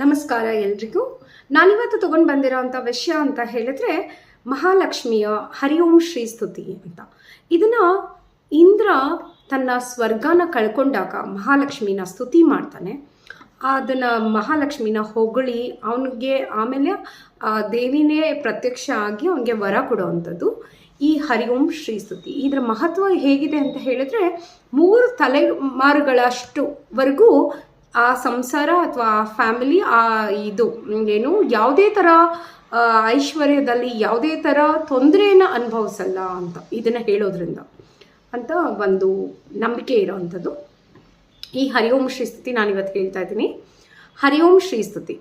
ನಮಸ್ಕಾರ ಎಲ್ರಿಗೂ. ನಾನಿವತ್ತು ತಗೊಂಡು ಬಂದಿರೋಂಥ ವಿಷಯ ಅಂತ ಹೇಳಿದ್ರೆ ಮಹಾಲಕ್ಷ್ಮಿಯ ಹರಿ ಓಂ ಶ್ರೀ ಸ್ತುತಿ ಅಂತ. ಇದನ್ನು ಇಂದ್ರ ತನ್ನ ಸ್ವರ್ಗನ ಕಳ್ಕೊಂಡಾಗ ಮಹಾಲಕ್ಷ್ಮಿನ ಸ್ತುತಿ ಮಾಡ್ತಾನೆ. ಅದನ್ನು ಮಹಾಲಕ್ಷ್ಮಿನ ಹೊಗಳಿ ಅವನಿಗೆ ಆಮೇಲೆ ದೇವಿನೇ ಪ್ರತ್ಯಕ್ಷ ಆಗಿ ಅವನಿಗೆ ವರ ಕೊಡುವಂಥದ್ದು ಈ ಹರಿ ಓಂ ಶ್ರೀ ಸ್ತುತಿ. ಇದರ ಮಹತ್ವ ಹೇಗಿದೆ ಅಂತ ಹೇಳಿದ್ರೆ 3 ತಲೆಮಾರುಗಳಷ್ಟುವರೆಗೂ ಆ ಸಂಸಾರ ಅಥವಾ ಆ ಫ್ಯಾಮಿಲಿ ಇದು ಏನು ಯಾವುದೇ ಥರ ಐಶ್ವರ್ಯದಲ್ಲಿ ಯಾವುದೇ ಥರ ತೊಂದರೆಯನ್ನು ಅನುಭವಿಸಲ್ಲ ಅಂತ ಇದನ್ನು ಹೇಳೋದ್ರಿಂದ ಅಂತ ಒಂದು ನಂಬಿಕೆ ಇರೋವಂಥದ್ದು ಈ ಹರಿ ಓಂ ಶ್ರೀ ಸ್ತುತಿ. ನಾನಿವತ್ತು ಹೇಳ್ತಾ ಇದ್ದೀನಿ. ಹರಿ ಓಂ ಶ್ರೀ ಸ್ತುತಿ.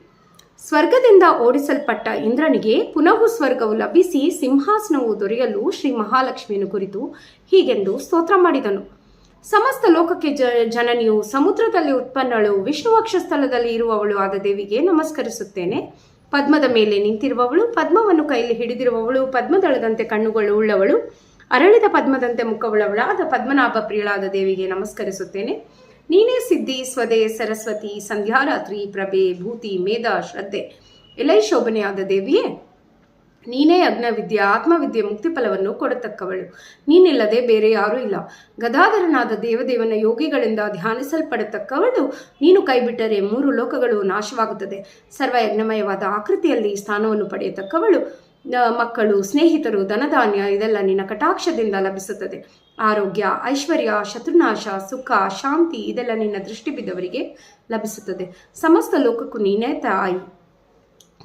ಸ್ವರ್ಗದಿಂದ ಓಡಿಸಲ್ಪಟ್ಟ ಇಂದ್ರನಿಗೆ ಪುನಃ ಸ್ವರ್ಗವು ಲಭಿಸಿ ಸಿಂಹಾಸನವು ದೊರೆಯಲು ಶ್ರೀ ಮಹಾಲಕ್ಷ್ಮಿಯನ್ನು ಕುರಿತು ಹೀಗೆಂದು ಸ್ತೋತ್ರ ಮಾಡಿದನು. ಸಮಸ್ತ ಲೋಕಕ್ಕೆ ಜನನಿಯು, ಸಮುದ್ರದಲ್ಲಿ ಉತ್ಪನ್ನಳು, ವಿಷ್ಣು ವಕ್ಷಸ್ಥಲದಲ್ಲಿ ಇರುವವಳು ಆದ ದೇವಿಗೆ ನಮಸ್ಕರಿಸುತ್ತೇನೆ. ಪದ್ಮದ ಮೇಲೆ ನಿಂತಿರುವವಳು, ಪದ್ಮವನ್ನು ಕೈಯಲ್ಲಿ ಹಿಡಿದಿರುವವಳು, ಪದ್ಮದಳದಂತೆ ಕಣ್ಣುಗಳು ಉಳ್ಳವಳು, ಅರಳಿದ ಪದ್ಮದಂತೆ ಮುಖವುಳ್ಳವಳಾದ ಪದ್ಮನಾಭ ಪ್ರಿಯಳಾದ ದೇವಿಗೆ ನಮಸ್ಕರಿಸುತ್ತೇನೆ. ನೀನೇ ಸಿದ್ಧಿ, ಸ್ವದೆ, ಸರಸ್ವತಿ, ಸಂಧ್ಯಾರಾತ್ರಿ, ಪ್ರಭೆ, ಭೂತಿ, ಮೇಧ, ಶ್ರದ್ಧೆ, ಎಲೈ ಶೋಭನೆಯಾದ ದೇವಿಯೇ, ನೀನೇ ಅಗ್ನವಿದ್ಯೆ, ಆತ್ಮವಿದ್ಯೆ, ಮುಕ್ತಿಫಲವನ್ನು ಕೊಡತಕ್ಕವಳು. ನೀನಿಲ್ಲದೆ ಬೇರೆ ಯಾರೂ ಇಲ್ಲ. ಗದಾಧರನಾದ ದೇವದೇವನ ಯೋಗಿಗಳಿಂದ ಧ್ಯಾನಿಸಲ್ಪಡತಕ್ಕವಳು. ನೀನು ಕೈಬಿಟ್ಟರೆ 3 ಲೋಕಗಳು ನಾಶವಾಗುತ್ತದೆ. ಸರ್ವಯಜ್ಞಮಯವಾದ ಆಕೃತಿಯಲ್ಲಿ ಸ್ಥಾನವನ್ನು ಪಡೆಯತಕ್ಕವಳು. ಮಕ್ಕಳು, ಸ್ನೇಹಿತರು, ಧನಧಾನ್ಯ ಇದೆಲ್ಲ ನಿನ್ನ ಕಟಾಕ್ಷದಿಂದ ಲಭಿಸುತ್ತದೆ. ಆರೋಗ್ಯ, ಐಶ್ವರ್ಯ, ಶತ್ರುನಾಶ, ಸುಖ, ಶಾಂತಿ ಇದೆಲ್ಲ ನಿನ್ನ ದೃಷ್ಟಿ ಬಿದ್ದವರಿಗೆ ಲಭಿಸುತ್ತದೆ. ಸಮಸ್ತ ಲೋಕಕ್ಕೂ ನೀನೇ ತಾಯಿ.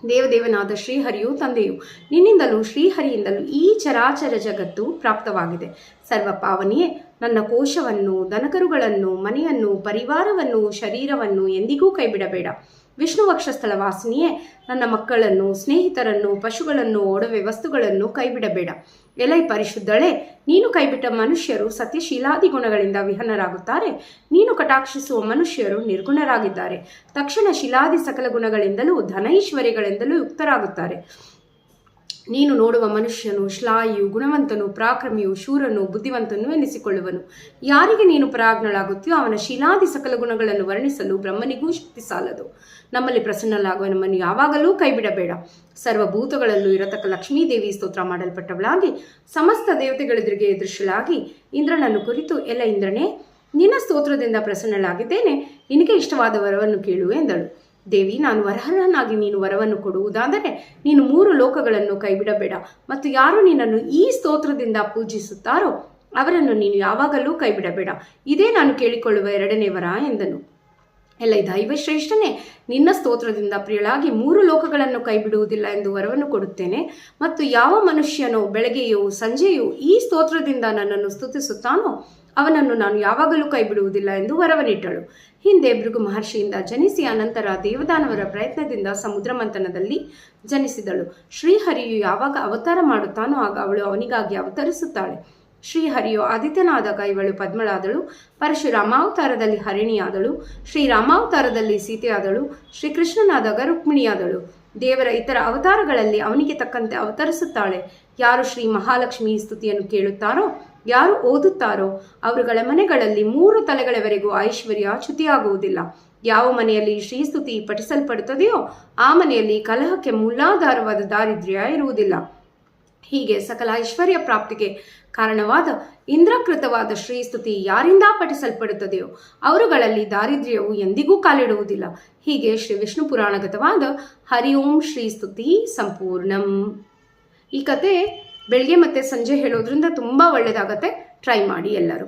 ದೇವದೇವನಾದ ಶ್ರೀಹರಿಯು ತಂದೆಯು. ನಿನ್ನಿಂದಲೂ ಶ್ರೀಹರಿಯಿಂದಲೂ ಈ ಚರಾಚರ ಜಗತ್ತು ಪ್ರಾಪ್ತವಾಗಿದೆ. ಸರ್ವಪಾವನಿಯೇ, ನನ್ನ ಕೋಶವನ್ನು, ದನಕರುಗಳನ್ನು, ಮನೆಯನ್ನು, ಪರಿವಾರವನ್ನು, ಶರೀರವನ್ನು ಎಂದಿಗೂ ಕೈಬಿಡಬೇಡ. ವಿಷ್ಣು ವಕ್ಷಸ್ಥಳ ವಾಸಿನಿಯೇ, ನನ್ನ ಮಕ್ಕಳನ್ನು, ಸ್ನೇಹಿತರನ್ನು, ಪಶುಗಳನ್ನು, ಒಡವೆ ವಸ್ತುಗಳನ್ನು ಕೈಬಿಡಬೇಡ. ಎಲೈ ಪರಿಶುದ್ಧಳೆ, ನೀನು ಕೈಬಿಟ್ಟ ಮನುಷ್ಯರು ಸತ್ಯಶೀಲಾದಿ ಗುಣಗಳಿಂದ ವಿಹನರಾಗುತ್ತಾರೆ. ನೀನು ಕಟಾಕ್ಷಿಸುವ ಮನುಷ್ಯರು ನಿರ್ಗುಣರಾಗಿದ್ದಾರೆ. ತಕ್ಷಣ ಶಿಲಾದಿ ಸಕಲ ಗುಣಗಳಿಂದಲೂ ಧನೈಶ್ವರ್ಯಗಳಿಂದಲೂ ಯುಕ್ತರಾಗುತ್ತಾರೆ. ನೀನು ನೋಡುವ ಮನುಷ್ಯನು ಶ್ಲಾಯು, ಗುಣವಂತನು, ಪರಾಕ್ರಮಿಯು, ಶೂರನು, ಬುದ್ಧಿವಂತನು ಎನಿಸಿಕೊಳ್ಳುವನು. ಯಾರಿಗೆ ನೀನು ಪರಾಜ್ಞಳಾಗುತ್ತೀಯೋ ಅವನ ಶೀಲಾದಿ ಸಕಲ ಗುಣಗಳನ್ನು ವರ್ಣಿಸಲು ಬ್ರಹ್ಮನಿಗೂ ಶಕ್ತಿ ಸಾಲದು. ನಮ್ಮಲ್ಲಿ ಪ್ರಸನ್ನಲಾಗುವ ನಮ್ಮನ್ನು ಯಾವಾಗಲೂ ಕೈಬಿಡಬೇಡ. ಸರ್ವಭೂತಗಳಲ್ಲೂ ಇರತಕ್ಕ ಲಕ್ಷ್ಮೀದೇವಿ ಸ್ತೋತ್ರ ಮಾಡಲ್ಪಟ್ಟವಳಾಗಿ ಸಮಸ್ತ ದೇವತೆಗಳೆದುರಿಗೆ ದೃಶ್ಯಳಾಗಿ ಇಂದ್ರನನ್ನು ಕುರಿತು, ಎಲ್ಲ ಇಂದ್ರನೇ, ನಿನ್ನ ಸ್ತೋತ್ರದಿಂದ ಪ್ರಸನ್ನಳಾಗಿದ್ದೇನೆ. ನಿನಗೆ ಇಷ್ಟವಾದ ವರವನ್ನು ಕೇಳು ಎಂದಳು. ದೇವಿ, ನಾನು ವರಹರನಾಗಿ ನೀನು ವರವನ್ನು ಕೊಡುವುದಾದರೆ ನೀನು 3 ಲೋಕಗಳನ್ನು ಕೈಬಿಡಬೇಡ. ಮತ್ತು ಯಾರು ನಿನ್ನನ್ನು ಈ ಸ್ತೋತ್ರದಿಂದ ಪೂಜಿಸುತ್ತಾರೋ ಅವರನ್ನು ನೀನು ಯಾವಾಗಲೂ ಕೈಬಿಡಬೇಡ. ಇದೇ ನಾನು ಕೇಳಿಕೊಳ್ಳುವ 2ನೇ ವರ ಎಂದನು. ಎಲ್ಲ ದೈವಶ್ರೇಷ್ಠನೇ, ನಿನ್ನ ಸ್ತೋತ್ರದಿಂದ ಪ್ರಿಯಳಾಗಿ 3 ಲೋಕಗಳನ್ನು ಕೈಬಿಡುವುದಿಲ್ಲ ಎಂದು ವರವನ್ನು ಕೊಡುತ್ತೇನೆ. ಮತ್ತು ಯಾವ ಮನುಷ್ಯನೋ ಬೆಳಗ್ಗೆಯೋ ಸಂಜೆಯೋ ಈ ಸ್ತೋತ್ರದಿಂದ ನನ್ನನ್ನು ಸ್ತುತಿಸುತ್ತಾನೋ ಅವನನ್ನು ನಾನು ಯಾವಾಗಲೂ ಕೈಬಿಡುವುದಿಲ್ಲ ಎಂದು ವರವನ್ನಿಟ್ಟಳು. ಹಿಂದೆ ಭೃಗು ಮಹರ್ಷಿಯಿಂದ ಜನಿಸಿ ಅನಂತರ ದೇವದಾನವರ ಪ್ರಯತ್ನದಿಂದ ಸಮುದ್ರ ಮಂಥನದಲ್ಲಿ ಜನಿಸಿದಳು. ಶ್ರೀಹರಿಯು ಯಾವಾಗ ಅವತಾರ ಮಾಡುತ್ತಾನೋ ಆಗ ಅವಳು ಅವನಿಗಾಗಿ ಅವತರಿಸುತ್ತಾಳೆ. ಶ್ರೀಹರಿಯು ಆದಿತ್ಯನಾದಾಗ ಇವಳು ಪದ್ಮಳಾದಳು. ಪರಶುರಾಮಾವತಾರದಲ್ಲಿ ಹರಿಣಿಯಾದಳು. ಶ್ರೀರಾಮಾವತಾರದಲ್ಲಿ ಸೀತೆಯಾದಳು. ಶ್ರೀಕೃಷ್ಣನಾದಾಗ ರುಕ್ಮಿಣಿಯಾದಳು. ದೇವರ ಇತರ ಅವತಾರಗಳಲ್ಲಿ ಅವನಿಗೆ ತಕ್ಕಂತೆ ಅವತರಿಸುತ್ತಾಳೆ. ಯಾರು ಶ್ರೀ ಮಹಾಲಕ್ಷ್ಮಿ ಸ್ತುತಿಯನ್ನು ಕೇಳುತ್ತಾರೋ, ಯಾರು ಓದುತ್ತಾರೋ ಅವರುಗಳ ಮನೆಗಳಲ್ಲಿ 3 ತಲೆಗಳವರೆಗೂ ಐಶ್ವರ್ಯ ಚ್ಯುತಿಯಾಗುವುದಿಲ್ಲ. ಯಾವ ಮನೆಯಲ್ಲಿ ಶ್ರೀಸ್ತುತಿ ಪಠಿಸಲ್ಪಡುತ್ತದೆಯೋ ಆ ಮನೆಯಲ್ಲಿ ಕಲಹಕ್ಕೆ ಮೂಲಾಧಾರವಾದ ದಾರಿದ್ರ್ಯ ಇರುವುದಿಲ್ಲ. ಹೀಗೆ ಸಕಲ ಐಶ್ವರ್ಯ ಪ್ರಾಪ್ತಿಗೆ ಕಾರಣವಾದ ಇಂದ್ರಕೃತವಾದ ಶ್ರೀಸ್ತುತಿ ಯಾರಿಂದ ಪಠಿಸಲ್ಪಡುತ್ತದೆಯೋ ಅವರುಗಳಲ್ಲಿ ದಾರಿದ್ರ್ಯವು ಎಂದಿಗೂ ಕಾಲಿಡುವುದಿಲ್ಲ. ಹೀಗೆ ಶ್ರೀ ವಿಷ್ಣು ಪುರಾಣಗತವಾದ ಹರಿ ಓಂ ಶ್ರೀ ಸ್ತುತಿ ಸಂಪೂರ್ಣಂ. ಈ ಕತೆ ಬೆಳಗ್ಗೆ ಮತ್ತು ಸಂಜೆ ಹೇಳೋದ್ರಿಂದ ತುಂಬ ಒಳ್ಳೆಯದಾಗತ್ತೆ. ಟ್ರೈ ಮಾಡಿ ಎಲ್ಲರೂ.